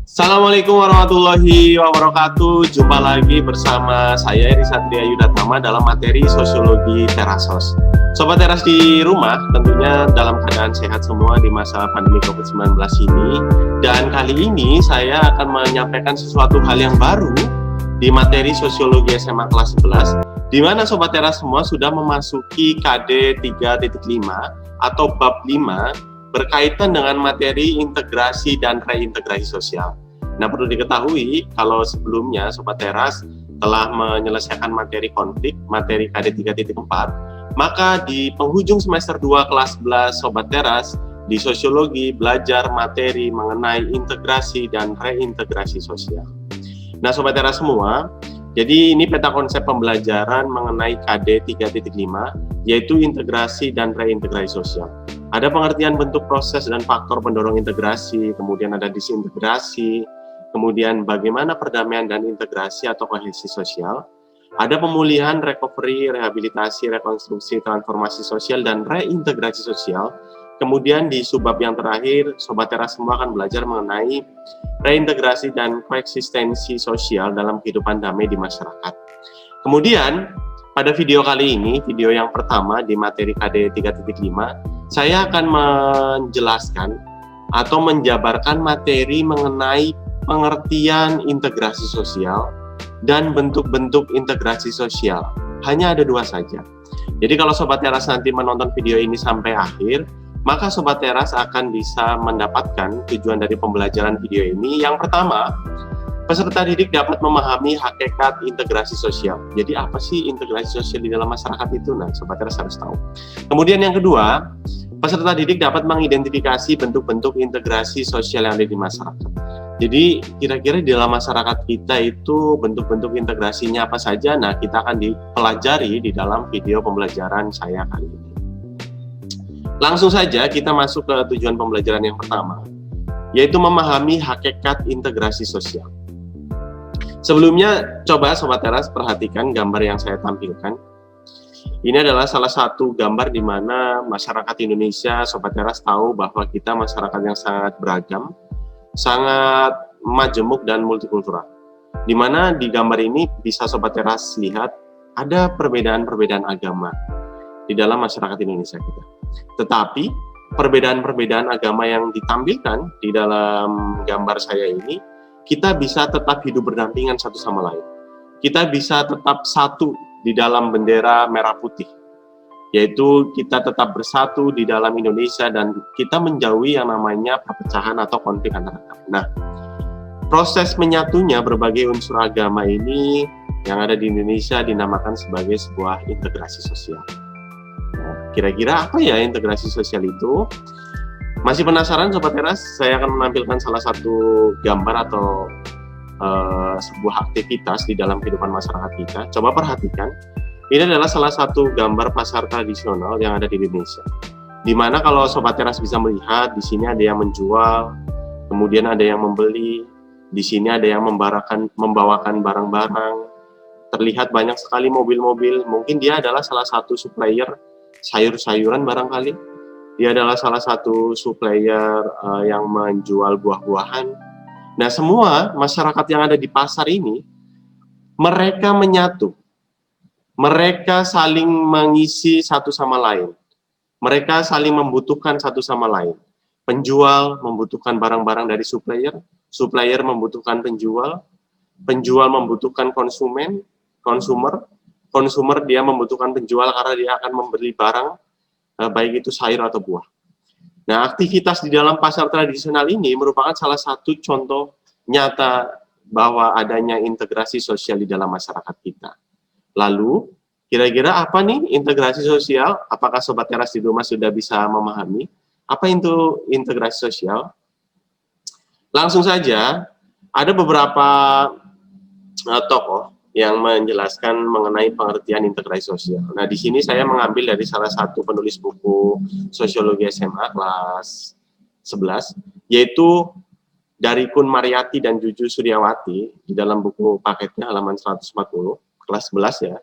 Assalamualaikum warahmatullahi wabarakatuh. Jumpa lagi bersama saya Eri Satria Yudatama dalam materi Sosiologi Terasos. Sobat Teras di rumah tentunya dalam keadaan sehat semua di masa pandemi COVID-19 ini. Dan kali ini saya akan menyampaikan sesuatu hal yang baru di materi Sosiologi SMA kelas 11, di mana Sobat Teras semua sudah memasuki KD 3.5 atau bab 5 berkaitan dengan materi integrasi dan reintegrasi sosial. Nah, perlu diketahui kalau sebelumnya Sobat Teras telah menyelesaikan materi konflik, materi KD 3.4, maka di penghujung semester 2 kelas 11 Sobat Teras di Sosiologi belajar materi mengenai integrasi dan reintegrasi sosial. Nah, Sobat Teras semua, jadi ini peta konsep pembelajaran mengenai KD 3.5, yaitu integrasi dan reintegrasi sosial. Ada pengertian bentuk proses dan faktor pendorong integrasi, kemudian ada disintegrasi, kemudian bagaimana perdamaian dan integrasi atau kohesi sosial, ada pemulihan, recovery, rehabilitasi, rekonstruksi, transformasi sosial, dan reintegrasi sosial. Kemudian di subbab yang terakhir, Sobat Teras semua akan belajar mengenai reintegrasi dan koeksistensi sosial dalam kehidupan damai di masyarakat. Kemudian, pada video kali ini, video yang pertama di materi KD 3.5, saya akan menjelaskan atau menjabarkan materi mengenai pengertian integrasi sosial dan bentuk-bentuk integrasi sosial. Hanya ada 2 saja. Jadi kalau Sobat Teras nanti menonton video ini sampai akhir, maka Sobat Teras akan bisa mendapatkan tujuan dari pembelajaran video ini. Yang pertama, peserta didik dapat memahami hakikat integrasi sosial. Jadi apa sih integrasi sosial di dalam masyarakat itu? Nah, Sobat Teras harus tahu. Kemudian yang kedua, peserta didik dapat mengidentifikasi bentuk-bentuk integrasi sosial yang ada di masyarakat. Jadi kira-kira di dalam masyarakat kita itu bentuk-bentuk integrasinya apa saja? Nah, kita akan dipelajari di dalam video pembelajaran saya kali ini. Langsung saja kita masuk ke tujuan pembelajaran yang pertama, yaitu memahami hakikat integrasi sosial. Sebelumnya, coba Sobat Teras perhatikan gambar yang saya tampilkan. Ini adalah salah satu gambar di mana masyarakat Indonesia, Sobat Teras tahu bahwa kita masyarakat yang sangat beragam, sangat majemuk dan multikultural. Di mana di gambar ini bisa Sobat Teras lihat ada perbedaan-perbedaan agama di dalam masyarakat Indonesia kita. Tetapi perbedaan-perbedaan agama yang ditampilkan di dalam gambar saya ini, kita bisa tetap hidup berdampingan satu sama lain. Kita bisa tetap satu di dalam bendera merah putih, yaitu kita tetap bersatu di dalam Indonesia dan kita menjauhi yang namanya perpecahan atau konflik antar agama. Nah, proses menyatunya berbagai unsur agama ini yang ada di Indonesia dinamakan sebagai sebuah integrasi sosial. Nah, kira-kira apa ya integrasi sosial itu? Masih penasaran Sobat Teras? Saya akan menampilkan salah satu gambar atau sebuah aktivitas di dalam kehidupan masyarakat kita. Coba perhatikan, ini adalah salah satu gambar pasar tradisional yang ada di Indonesia. Di mana kalau Sobat Teras bisa melihat, di sini ada yang menjual, kemudian ada yang membeli, di sini ada yang membawakan barang-barang. Terlihat banyak sekali mobil-mobil, mungkin dia adalah salah satu supplier sayur-sayuran barangkali. Dia adalah salah satu supplier yang menjual buah-buahan. Nah, semua masyarakat yang ada di pasar ini, mereka menyatu. Mereka saling mengisi satu sama lain. Mereka saling membutuhkan satu sama lain. Penjual membutuhkan barang-barang dari supplier, supplier membutuhkan penjual, penjual membutuhkan consumer dia membutuhkan penjual karena dia akan membeli barang, baik itu sayur atau buah. Nah, aktivitas di dalam pasar tradisional ini merupakan salah satu contoh nyata bahwa adanya integrasi sosial di dalam masyarakat kita. Lalu, kira-kira apa nih integrasi sosial? Apakah Sobat Teras di rumah sudah bisa memahami? Apa itu integrasi sosial? Langsung saja, ada beberapa tokoh yang menjelaskan mengenai pengertian integrasi sosial. Nah, di sini saya mengambil dari salah satu penulis buku Sosiologi SMA kelas 11, yaitu dari Kun Mariyati dan Juju Suryawati di dalam buku paketnya halaman 140, kelas 11 ya,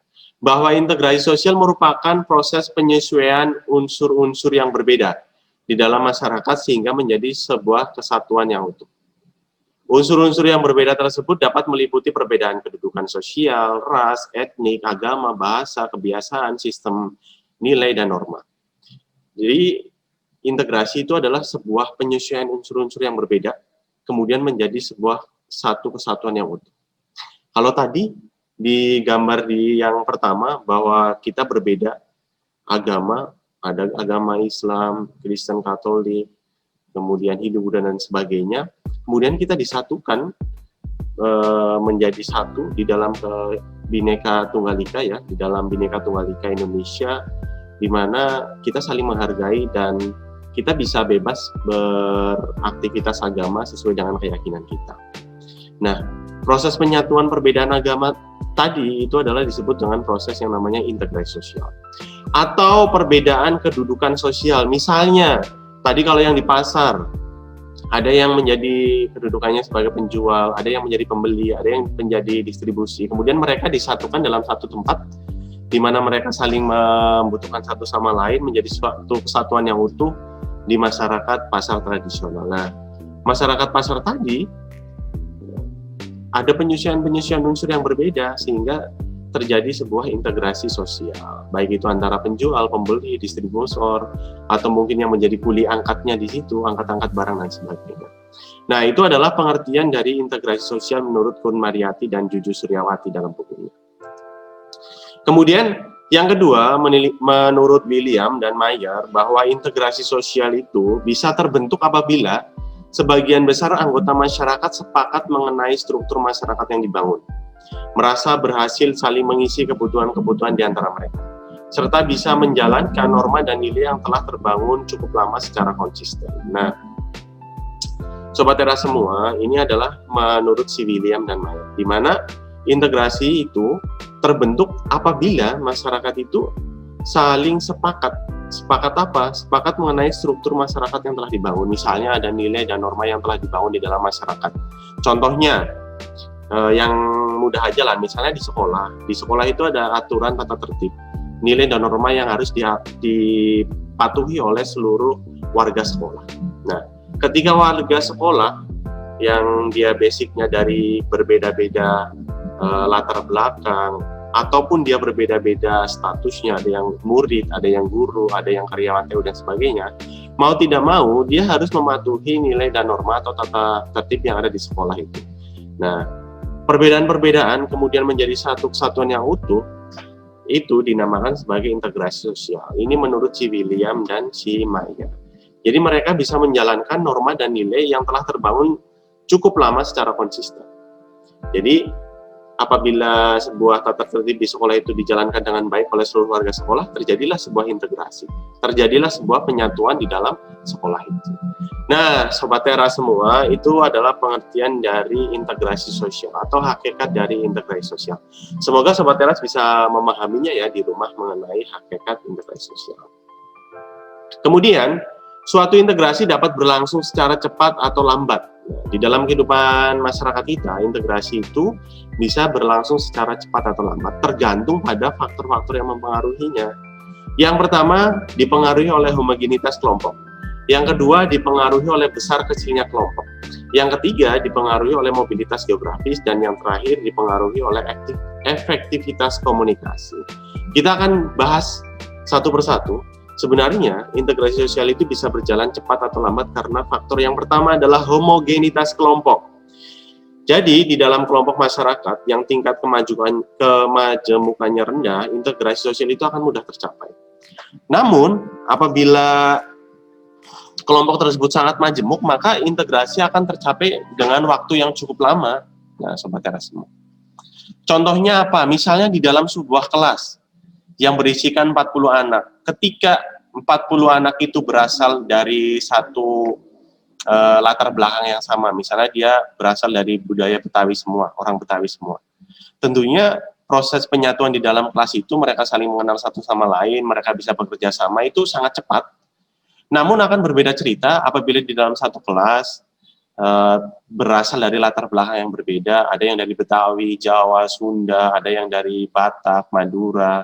bahwa integrasi sosial merupakan proses penyesuaian unsur-unsur yang berbeda di dalam masyarakat sehingga menjadi sebuah kesatuan yang utuh. Unsur-unsur yang berbeda tersebut dapat meliputi perbedaan kedudukan sosial, ras, etnik, agama, bahasa, kebiasaan, sistem nilai, dan norma. Jadi, integrasi itu adalah sebuah penyesuaian unsur-unsur yang berbeda, kemudian menjadi sebuah satu kesatuan yang utuh. Kalau tadi di gambar di yang pertama bahwa kita berbeda agama, ada agama Islam, Kristen, Katolik, kemudian Hindu, Buddha, dan sebagainya, kemudian kita disatukan menjadi satu di dalam Bhinneka Tunggal Ika ya, di dalam Bhinneka Tunggal Ika Indonesia, di mana kita saling menghargai dan kita bisa bebas beraktivitas agama sesuai dengan keyakinan kita. Nah, proses penyatuan perbedaan agama tadi itu adalah disebut dengan proses yang namanya integrasi sosial. Atau perbedaan kedudukan sosial. Misalnya, tadi kalau yang di pasar, ada yang menjadi kedudukannya sebagai penjual, ada yang menjadi pembeli, ada yang menjadi distribusi. Kemudian mereka disatukan dalam satu tempat, di mana mereka saling membutuhkan satu sama lain menjadi suatu kesatuan yang utuh di masyarakat pasar tradisional. Nah, masyarakat pasar tadi ada penyesuaian unsur yang berbeda sehingga terjadi sebuah integrasi sosial, baik itu antara penjual, pembeli, distributor, atau mungkin yang menjadi kuli angkatnya di situ, angkat-angkat barang dan sebagainya. Nah, itu adalah pengertian dari integrasi sosial menurut Kun Mariyati dan Juju Suryawati dalam bukunya. Kemudian yang kedua, menurut William dan Mayer, bahwa integrasi sosial itu bisa terbentuk apabila sebagian besar anggota masyarakat sepakat mengenai struktur masyarakat yang dibangun, merasa berhasil saling mengisi kebutuhan-kebutuhan di antara mereka, serta bisa menjalankan norma dan nilai yang telah terbangun cukup lama secara konsisten. Nah, Sobat Era semua, ini adalah menurut si William dan Mayer, di mana integrasi itu terbentuk apabila masyarakat itu saling sepakat. Sepakat apa? Sepakat mengenai struktur masyarakat yang telah dibangun. Misalnya ada nilai dan norma yang telah dibangun di dalam masyarakat. Contohnya, yang mudah aja lah, misalnya di sekolah. Di sekolah itu ada aturan tata tertib, nilai dan norma yang harus dipatuhi oleh seluruh warga sekolah. Nah, ketika warga sekolah yang dia basicnya dari berbeda-beda latar belakang, ataupun dia berbeda-beda statusnya, ada yang murid, ada yang guru, ada yang karyawan TU dan sebagainya, mau tidak mau dia harus mematuhi nilai dan norma atau tata tertib yang ada di sekolah itu. Nah, perbedaan-perbedaan kemudian menjadi satu kesatuan yang utuh, itu dinamakan sebagai integrasi sosial. Ini menurut si William dan si Mayer. Jadi mereka bisa menjalankan norma dan nilai yang telah terbangun cukup lama secara konsisten. Jadi apabila sebuah tata tertib di sekolah itu dijalankan dengan baik oleh seluruh warga sekolah, terjadilah sebuah integrasi, terjadilah sebuah penyatuan di dalam sekolah itu. Nah, Sobat Era semua, itu adalah pengertian dari integrasi sosial atau hakikat dari integrasi sosial. Semoga Sobat Era bisa memahaminya ya di rumah mengenai hakikat integrasi sosial. Kemudian, suatu integrasi dapat berlangsung secara cepat atau lambat. Di dalam kehidupan masyarakat kita, integrasi itu bisa berlangsung secara cepat atau lambat, tergantung pada faktor-faktor yang mempengaruhinya. Yang pertama, dipengaruhi oleh homogenitas kelompok. Yang kedua, dipengaruhi oleh besar kecilnya kelompok. Yang ketiga, dipengaruhi oleh mobilitas geografis. Dan yang terakhir, dipengaruhi oleh efektivitas komunikasi. Kita akan bahas satu persatu. Sebenarnya, integrasi sosial itu bisa berjalan cepat atau lambat karena faktor yang pertama adalah homogenitas kelompok. Jadi, di dalam kelompok masyarakat yang tingkat kemajemukannya rendah, integrasi sosial itu akan mudah tercapai. Namun, apabila kelompok tersebut sangat majemuk, maka integrasi akan tercapai dengan waktu yang cukup lama. Nah, Sobat Era semua. Contohnya apa? Misalnya di dalam sebuah kelas yang berisikan 40 anak. Ketika 40 anak itu berasal dari satu latar belakang yang sama, misalnya dia berasal dari budaya Betawi semua, orang Betawi semua. Tentunya proses penyatuan di dalam kelas itu mereka saling mengenal satu sama lain, mereka bisa bekerja sama itu sangat cepat. Namun akan berbeda cerita apabila di dalam satu kelas berasal dari latar belakang yang berbeda, ada yang dari Betawi, Jawa, Sunda, ada yang dari Batak, Madura.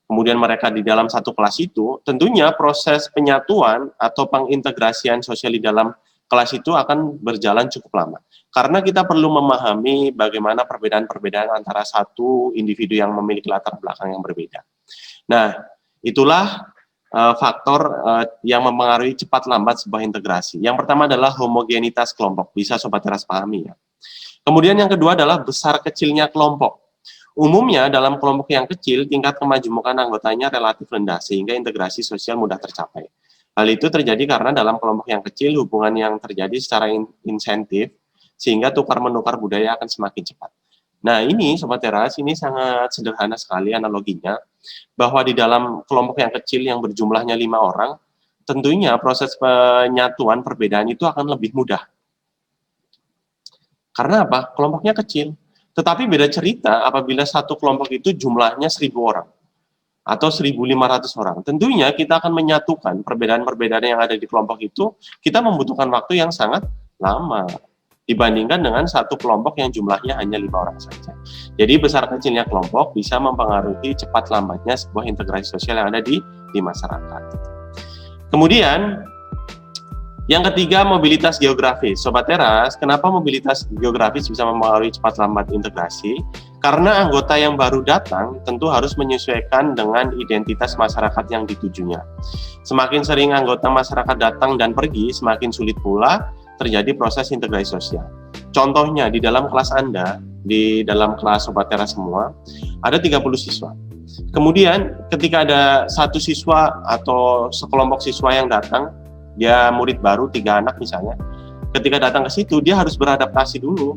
Kemudian mereka di dalam satu kelas itu, tentunya proses penyatuan atau pengintegrasian sosial di dalam kelas itu akan berjalan cukup lama. Karena kita perlu memahami bagaimana perbedaan-perbedaan antara satu individu yang memiliki latar belakang yang berbeda. Nah, itulah faktor yang mempengaruhi cepat lambat sebuah integrasi. Yang pertama adalah homogenitas kelompok, bisa Sobat Teras pahami ya. Kemudian yang kedua adalah besar kecilnya kelompok. Umumnya dalam kelompok yang kecil, tingkat kemajemukan anggotanya relatif rendah, sehingga integrasi sosial mudah tercapai. Hal itu terjadi karena dalam kelompok yang kecil, hubungan yang terjadi secara insentif, sehingga tukar-menukar budaya akan semakin cepat. Nah ini Sobat Teras, ini sangat sederhana sekali analoginya, bahwa di dalam kelompok yang kecil yang berjumlahnya 5 orang, tentunya proses penyatuan perbedaan itu akan lebih mudah. Karena apa? Kelompoknya kecil. Tetapi beda cerita apabila satu kelompok itu jumlahnya 1.000 orang atau 1.500 orang. Tentunya kita akan menyatukan perbedaan-perbedaan yang ada di kelompok itu, kita membutuhkan waktu yang sangat lama dibandingkan dengan satu kelompok yang jumlahnya hanya 5 orang saja. Jadi besar kecilnya kelompok bisa mempengaruhi cepat lambatnya sebuah integrasi sosial yang ada di masyarakat. Kemudian yang ketiga, mobilitas geografis. Sobat Teras, kenapa mobilitas geografis bisa mempengaruhi cepat lambat integrasi? Karena anggota yang baru datang tentu harus menyesuaikan dengan identitas masyarakat yang ditujunya. Semakin sering anggota masyarakat datang dan pergi, semakin sulit pula terjadi proses integrasi sosial. Contohnya di dalam kelas Anda, di dalam kelas Sobat Teras semua, ada 30 siswa. Kemudian ketika ada satu siswa atau sekelompok siswa yang datang, dia murid baru 3 anak misalnya, ketika datang ke situ dia harus beradaptasi dulu,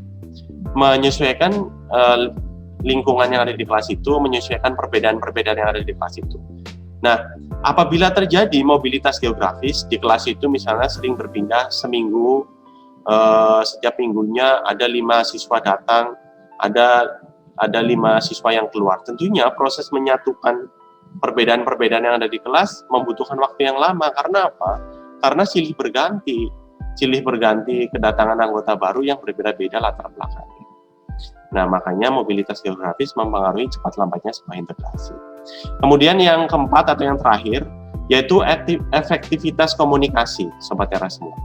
menyesuaikan lingkungan yang ada di kelas itu, menyesuaikan perbedaan-perbedaan yang ada di kelas itu. Nah, apabila terjadi mobilitas geografis di kelas itu misalnya sering berpindah seminggu, setiap minggunya ada 5 siswa datang, ada 5 siswa yang keluar. Tentunya proses menyatukan perbedaan-perbedaan yang ada di kelas membutuhkan waktu yang lama. Karena apa? Karena silih berganti kedatangan anggota baru yang berbeda-beda latar belakangnya. Nah, makanya mobilitas geografis mempengaruhi cepat lambatnya sebuah integrasi. Kemudian yang keempat atau yang terakhir, yaitu efektivitas komunikasi, Sobat Teras semua.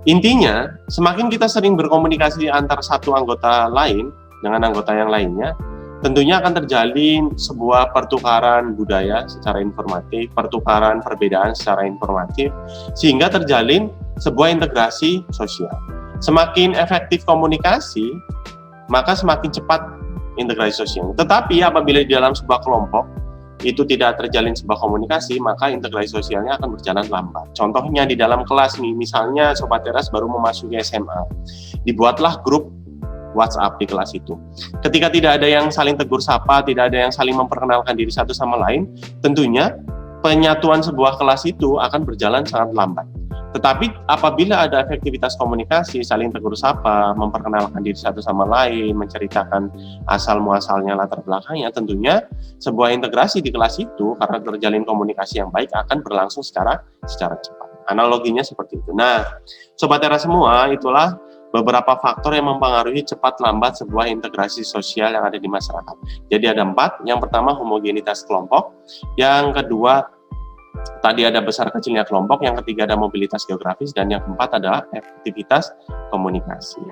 Intinya, semakin kita sering berkomunikasi antar satu anggota lain dengan anggota yang lainnya, tentunya akan terjalin sebuah pertukaran budaya secara informatif, pertukaran perbedaan secara informatif, sehingga terjalin sebuah integrasi sosial. Semakin efektif komunikasi, maka semakin cepat integrasi sosial. Tetapi apabila di dalam sebuah kelompok itu tidak terjalin sebuah komunikasi, maka integrasi sosialnya akan berjalan lambat. Contohnya di dalam kelas nih, misalnya Sobat Teras baru memasuki SMA, dibuatlah grup WhatsApp di kelas itu. Ketika tidak ada yang saling tegur sapa, tidak ada yang saling memperkenalkan diri satu sama lain, tentunya penyatuan sebuah kelas itu akan berjalan sangat lambat. Tetapi apabila ada efektivitas komunikasi, saling tegur sapa, memperkenalkan diri satu sama lain, menceritakan asal-muasalnya latar belakangnya, tentunya sebuah integrasi di kelas itu karena terjalin komunikasi yang baik akan berlangsung secara cepat. Analoginya seperti itu. Nah, Sobat Teras semua, itulah beberapa faktor yang mempengaruhi cepat lambat sebuah integrasi sosial yang ada di masyarakat. Jadi ada 4. Yang pertama, homogenitas kelompok. Yang kedua, tadi ada besar kecilnya kelompok, yang ketiga ada mobilitas geografis, dan yang keempat adalah efektivitas komunikasi.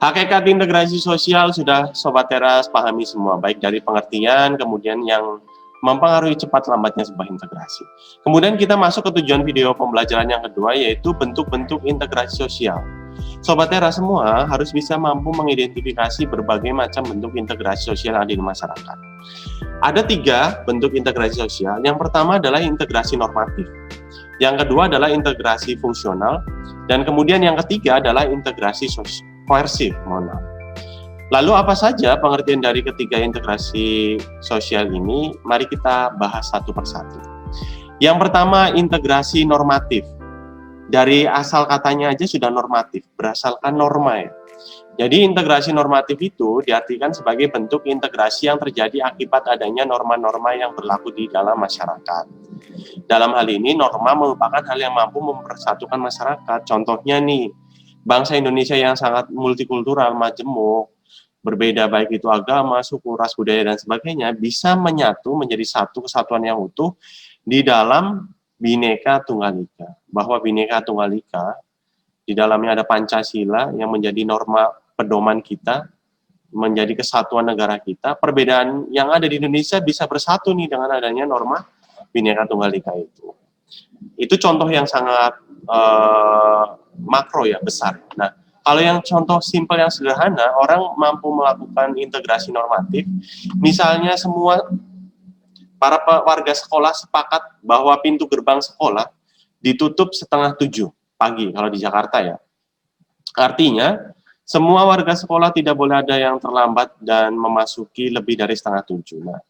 Hakikat integrasi sosial sudah Sobat Teras pahami semua, baik dari pengertian, kemudian yang mempengaruhi cepat lambatnya sebuah integrasi. Kemudian kita masuk ke tujuan video pembelajaran yang kedua, yaitu bentuk-bentuk integrasi sosial. Sobat Teras semua harus bisa mampu mengidentifikasi berbagai macam bentuk integrasi sosial yang ada di masyarakat. Ada 3 bentuk integrasi sosial. Yang pertama adalah integrasi normatif. Yang kedua adalah integrasi fungsional. Dan kemudian yang ketiga adalah integrasi koersif. Lalu apa saja pengertian dari ketiga integrasi sosial ini? Mari kita bahas satu persatu. Yang pertama, integrasi normatif. Dari asal katanya aja sudah normatif, berasalkan norma ya. Jadi integrasi normatif itu diartikan sebagai bentuk integrasi yang terjadi akibat adanya norma-norma yang berlaku di dalam masyarakat. Dalam hal ini, norma merupakan hal yang mampu mempersatukan masyarakat. Contohnya nih, bangsa Indonesia yang sangat multikultural, majemuk, berbeda baik itu agama, suku, ras, budaya, dan sebagainya, bisa menyatu menjadi satu kesatuan yang utuh di dalam Bhinneka Tunggal Ika, bahwa Bhinneka Tunggal Ika di dalamnya ada Pancasila yang menjadi norma pedoman kita, menjadi kesatuan negara kita. Perbedaan yang ada di Indonesia bisa bersatu nih dengan adanya norma Bhinneka Tunggal Ika itu. Itu contoh yang sangat makro ya, besar. Nah, kalau yang contoh simpel yang sederhana, orang mampu melakukan integrasi normatif, misalnya semua para warga sekolah sepakat bahwa pintu gerbang sekolah ditutup setengah 7 pagi kalau di Jakarta ya. Artinya, semua warga sekolah tidak boleh ada yang terlambat dan memasuki lebih dari setengah 7. Nah,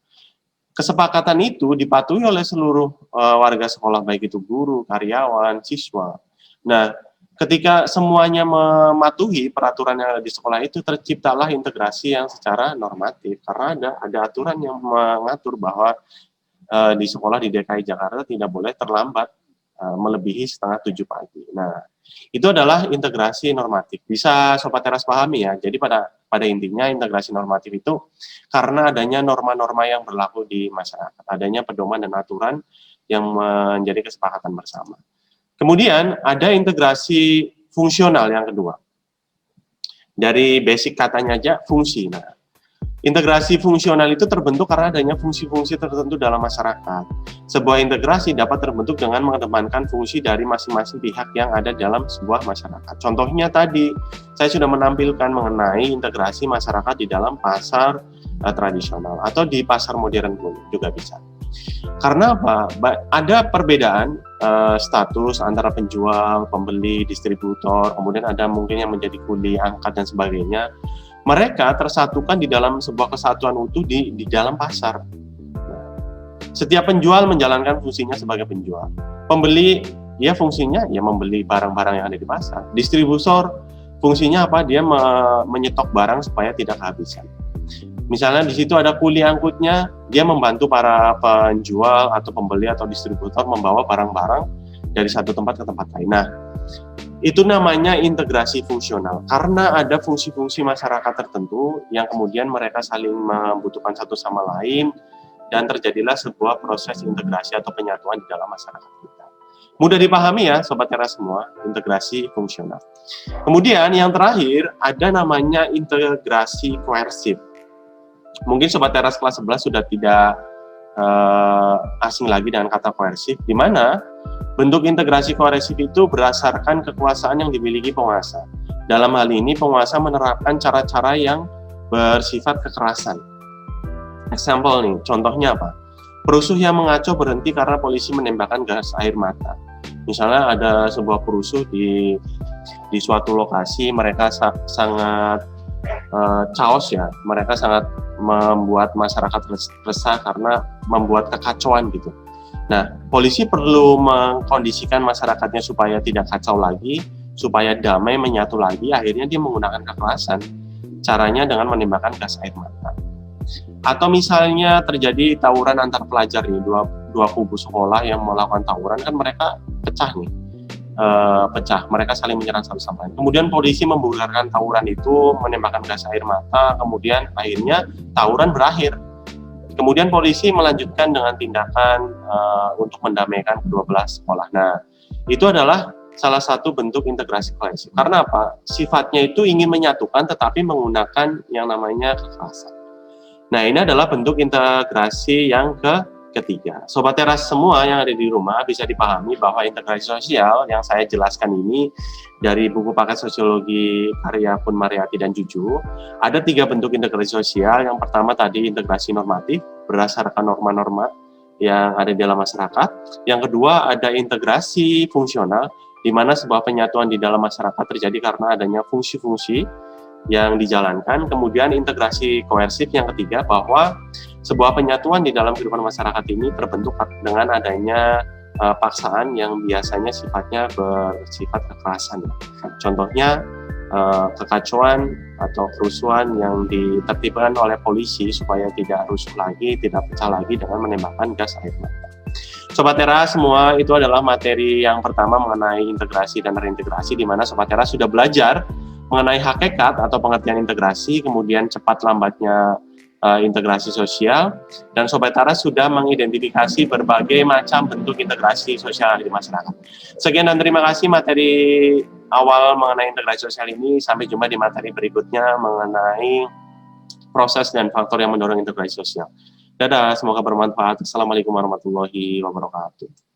kesepakatan itu dipatuhi oleh seluruh warga sekolah, baik itu guru, karyawan, siswa. Nah, ketika semuanya mematuhi peraturan yang ada di sekolah itu, terciptalah integrasi yang secara normatif, karena ada aturan yang mengatur bahwa di sekolah di DKI Jakarta tidak boleh terlambat melebihi setengah 7 pagi. Nah, itu adalah integrasi normatif. Bisa Sobat Teras pahami ya. Jadi pada intinya integrasi normatif itu karena adanya norma-norma yang berlaku di masyarakat, adanya pedoman dan aturan yang menjadi kesepakatan bersama. Kemudian ada integrasi fungsional yang kedua. Dari basic katanya aja, fungsi. Nah, integrasi fungsional itu terbentuk karena adanya fungsi-fungsi tertentu dalam masyarakat. Sebuah integrasi dapat terbentuk dengan mengedepankan fungsi dari masing-masing pihak yang ada dalam sebuah masyarakat. Contohnya tadi, saya sudah menampilkan mengenai integrasi masyarakat di dalam pasar tradisional atau di pasar modern pun juga bisa. Karena apa? Ada perbedaan status antara penjual, pembeli, distributor, kemudian ada mungkin yang menjadi kuli, angkat, dan sebagainya. Mereka tersatukan di dalam sebuah kesatuan utuh di dalam pasar. Setiap penjual menjalankan fungsinya sebagai penjual. Pembeli, ya fungsinya ya membeli barang-barang yang ada di pasar. Distributor, fungsinya apa? Dia menyetok barang supaya tidak kehabisan. Misalnya di situ ada kuli angkutnya, dia membantu para penjual atau pembeli atau distributor membawa barang-barang dari satu tempat ke tempat lain. Nah, itu namanya integrasi fungsional, karena ada fungsi-fungsi masyarakat tertentu yang kemudian mereka saling membutuhkan satu sama lain, dan terjadilah sebuah proses integrasi atau penyatuan di dalam masyarakat kita. Mudah dipahami ya Sobat Teras semua, integrasi fungsional. Kemudian yang terakhir, ada namanya integrasi koersif. Mungkin Sobat Teras kelas 11 sudah tidak asing lagi dengan kata koersif, di mana bentuk integrasi koersif itu berdasarkan kekuasaan yang dimiliki penguasa. Dalam hal ini, penguasa menerapkan cara-cara yang bersifat kekerasan. Example nih, contohnya apa? Perusuh yang mengaco berhenti karena polisi menembakkan gas air mata. Misalnya ada sebuah perusuh di suatu lokasi, mereka sangat chaos ya, mereka sangat membuat masyarakat resah karena membuat kekacauan gitu. Nah, polisi perlu mengkondisikan masyarakatnya supaya tidak kacau lagi, supaya damai menyatu lagi, akhirnya dia menggunakan kekerasan. Caranya dengan menembakkan gas air mata. Atau misalnya terjadi tawuran antar pelajar nih, dua kubu sekolah yang melakukan tawuran, kan mereka pecah nih. Mereka saling menyerang satu sama lain. Kemudian polisi membubarkan tawuran itu, menembakkan gas air mata, kemudian akhirnya tawuran berakhir. Kemudian polisi melanjutkan dengan tindakan untuk mendamaikan kedua belah sekolah. Nah, itu adalah salah satu bentuk integrasi koersif. Karena apa? Sifatnya itu ingin menyatukan tetapi menggunakan yang namanya kekerasan. Nah, ini adalah bentuk integrasi yang ketiga. Sobat Teras semua yang ada di rumah bisa dipahami bahwa integrasi sosial yang saya jelaskan ini dari buku paket sosiologi karya Pun Mariati dan Juju, ada 3 bentuk integrasi sosial. Yang pertama tadi integrasi normatif berdasarkan norma-norma yang ada di dalam masyarakat. Yang kedua ada integrasi fungsional, di mana sebuah penyatuan di dalam masyarakat terjadi karena adanya fungsi-fungsi yang dijalankan. Kemudian integrasi koersif yang ketiga, bahwa sebuah penyatuan di dalam kehidupan masyarakat ini terbentuk dengan adanya paksaan yang biasanya sifatnya bersifat kekerasan. Contohnya kekacauan atau kerusuhan yang ditertibkan oleh polisi supaya tidak rusuh lagi, tidak pecah lagi dengan menembakkan gas air mata. Sobat Teras semua, itu adalah materi yang pertama mengenai integrasi dan reintegrasi, di mana Sobat Teras sudah belajar mengenai hakikat atau pengertian integrasi, kemudian cepat lambatnya integrasi sosial, dan Sobat Taras sudah mengidentifikasi berbagai macam bentuk integrasi sosial di masyarakat. Sekian dan terima kasih materi awal mengenai integrasi sosial ini. Sampai jumpa di materi berikutnya mengenai proses dan faktor yang mendorong integrasi sosial. Dadah, semoga bermanfaat. Assalamualaikum warahmatullahi wabarakatuh.